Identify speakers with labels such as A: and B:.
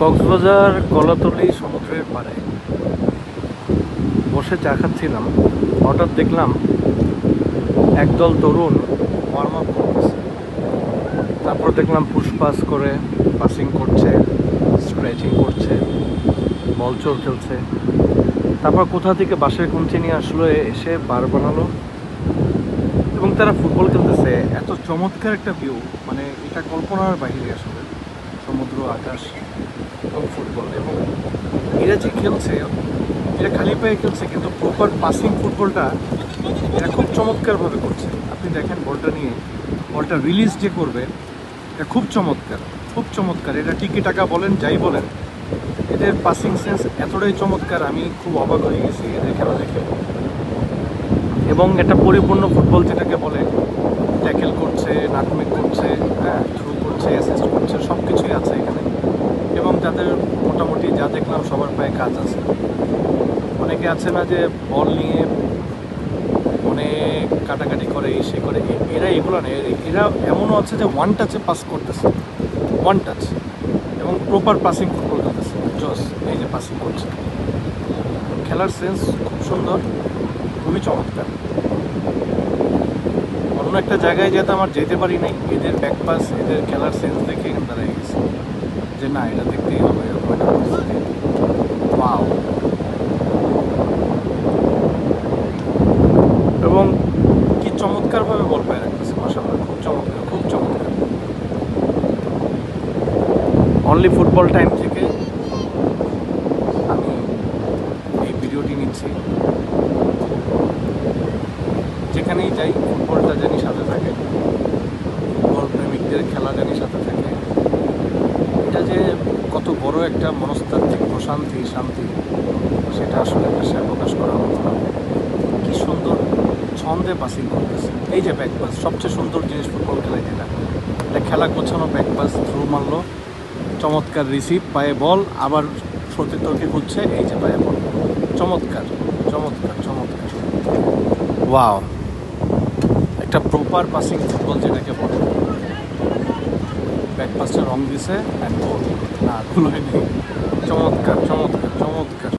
A: কক্সবাজার কলাতলী সমুদ্রের পাড়ে বসে চা খাচ্ছিলাম। হঠাৎ দেখলাম একদল তরুণ ওয়ার্ম আপ করতেছে। তারপর দেখলাম পুশপাস করে পাসিং করছে, স্ট্রেচিং করছে, বল চোর খেলছে। তারপর কোথা থেকে বাঁশের কঞ্চি নিয়ে আসলো, এসে বার বানালো এবং তারা ফুটবল খেলতেছে। এত চমৎকার একটা ভিউ, মানে এটা কল্পনার বাইরে আসলে। সমুদ্র, আকাশ এবং ফুটবল, এবং এরা যে খেলছে এরা খালি পায়ে খেলছে, কিন্তু প্রপার পাসিং ফুটবলটা এরা খুব চমৎকারভাবে করছে। আপনি দেখেন বলটা নিয়ে, বলটা রিলিজ যে করবে, এটা খুব চমৎকার, খুব চমৎকার। এটা টিকি টাকা বলেন, যাই বলেন, এদের পাসিং সেন্স এতটাই চমৎকার, আমি খুব অবাক হয়ে গেছি এদের খেলা দেখে। এবং এটা পরিপূর্ণ ফুটবল যেটাকে বলে, ট্যাকেল করছে, নাটমেক করছে, হ্যাঁ, থ্রু করছে, অ্যাসিস্ট করছে, সব কিছুই আছে এখানে। এবং তাদের মোটামুটি যা দেখলাম সবার পায়ে কাজ আছে। অনেকে আছে না যে বল নিয়ে অনেক কাটাকাটি করে, সে করে, এরা এগুলো নেই। এরা এমনও আছে যে ওয়ান টাচে পাস করতেছে, ওয়ান টাচ, এবং প্রপার পাসিং ফুটবল খেলতেছে। জস, এই যে পাসিং করছে, খেলার সেন্স খুব সুন্দর, খুবই চমৎকার। অন্য একটা জায়গায় যেতে আমার যেতে পারি নাই, এদের ব্যাক পাস, এদের খেলার সেন্স দেখে এখানে দাঁড়ায় গেছে যে না, এটা দেখতেই হবে, এরকম একটা পরিস্থিতি। ওয়াও! এবং কি চমৎকারভাবে বল পায় রাখতেছে, মাশাআল্লাহ, খুব চমৎকার, খুব চমৎকার। অনলি ফুটবল টাইম থেকে আমি এই ভিডিওটি নিচ্ছি। যেখানেই যাই ফুটবলটা জানি সাথে থাকে, ফুটবল প্রেমিকদের খেলা জানি সাথে থাকে। এটা যে কত বড় একটা মনস্তাত্ত্বিক প্রশান্তি, শান্তি, সেটা আসলে ভাষায় প্রকাশ করার মতো না। কি সুন্দর ছন্দে পাসিং করতেছে। এই যে ব্যাক পাস, সবচেয়ে সুন্দর জিনিস ফুটবল খেলায় যেটা, এটা খেলা গোছানো ব্যাক পাস, থ্রু মারলো, চমৎকার রিসিভ, পায়ে বল, আবার সতীর্থকে খুঁজছে, এই যে পায়ে বল, চমৎকার, চমৎকার, চমৎকার। ওয়াও! একটা প্রপার পাসিং ফুটবল যেটাকে বলে। ব্যাক পাসটা রং দিছে, অ্যান্ড গোল, না গোল হয়নি। চমৎকার, চমৎকার, চমৎকার।